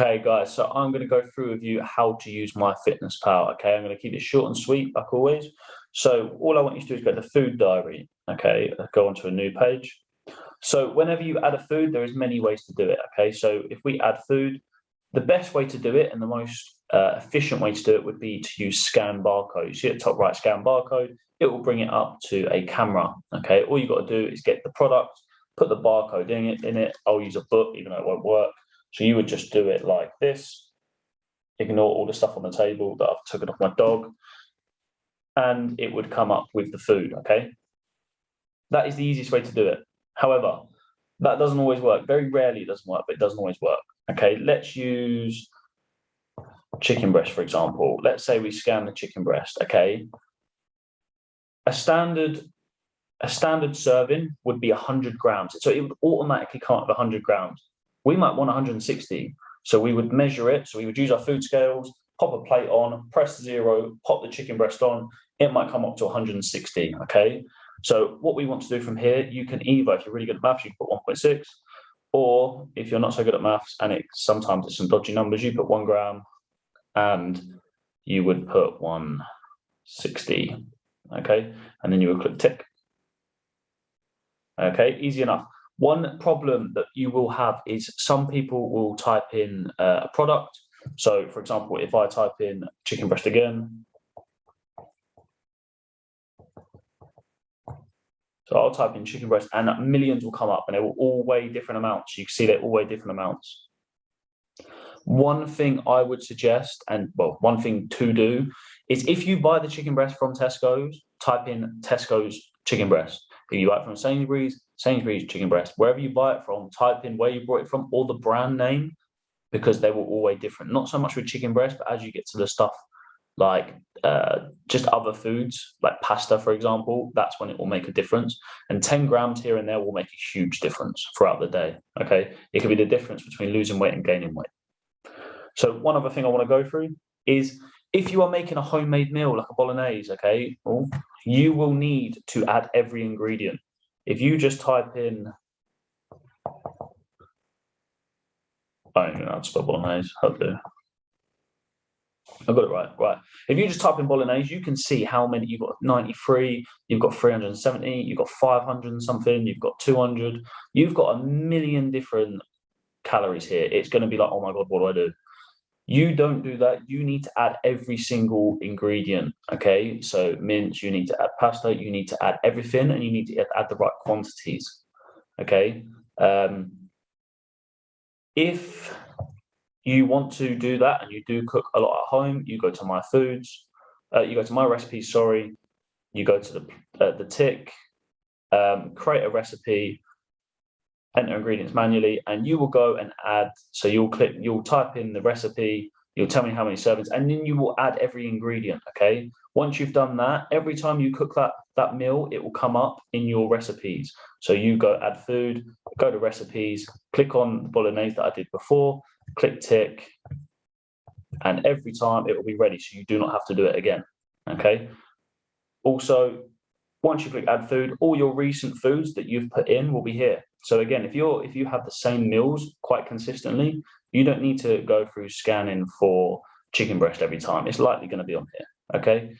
Okay, guys, so I'm going to go through with you how to use myfitnesspal. Okay, I'm going to keep it short and sweet, like always. So all I want you to do is go to food diary. Okay, go onto a new page. So whenever you add a food, there is many ways to do it. Okay, so if we add food, the best way to do it and the most efficient way to do it would be to use scan barcode. You see at the top right, scan barcode. It will bring it up to a camera. Okay, all you got to do is get the product, put the barcode in it. I'll use a book, even though it won't work. So you would just do it like this. Ignore all the stuff on the table that I've taken off my dog, and it would come up with the food. Okay, that is the easiest way to do it. However, that doesn't always work. Very rarely it doesn't work, but it doesn't always work. Okay, let's use chicken breast, for example. Let's say we scan the chicken breast. Okay, a standard serving would be 100 grams. So it would automatically come up with 100 grams. We might want 160. So we would measure it. So we would use our food scales, pop a plate on, press 0, pop the chicken breast on. It might come up to 160. Okay. So what we want to do from here, you can either, if you're really good at maths, you can put 1.6, or if you're not so good at maths and sometimes it's some dodgy numbers, you put 1 gram and you would put 160. Okay. And then you would click tick. Okay, easy enough. One problem that you will have is some people will type in a product. So, for example, if I type in chicken breast again, so I'll type in chicken breast and millions will come up and they will all weigh different amounts. You can see they all weigh different amounts. One thing I would suggest, and well, one thing to do, is if you buy the chicken breast from Tesco's, type in Tesco's chicken breast. If you buy it from Sainsbury's chicken breast. Wherever you buy it from, type in where you bought it from or the brand name, because they will all weigh different. Not so much with chicken breast, but as you get to the stuff like just other foods, like pasta, for example, that's when it will make a difference. And 10 grams here and there will make a huge difference throughout the day. Okay, it could be the difference between losing weight and gaining weight. So one other thing I want to go through is if you are making a homemade meal like a bolognese, okay, you will need to add every ingredient. If you just type in, I don't know how to spell bolognese, hopefully. I got it right. Right. If you just type in bolognese, you can see how many you've got 93, you've got 370, you've got 500 and something, you've got 200, you've got a million different calories here. It's going to be like, oh my God, what do I do? You don't do that. You need to add every single ingredient. Okay. So mince, you need to add pasta, you need to add everything, and you need to add the right quantities. Okay. If you want to do that and you do cook a lot at home, you go to my foods, you go to my recipes, sorry, you go to the tick, create a recipe, enter ingredients manually, and you will go and add. So you'll type in the recipe, you'll tell me how many servings, and then you will add every ingredient. Okay. Once you've done that, every time you cook that meal, it will come up in your recipes. So you go add food, go to recipes, click on the bolognese that I did before, click tick, and every time it will be ready. So you do not have to do it again. Okay. Also, once you click add food, all your recent foods that you've put in will be here. So again, if you have the same meals quite consistently, you don't need to go through scanning for chicken breast every time. It's likely going to be on here. Okay.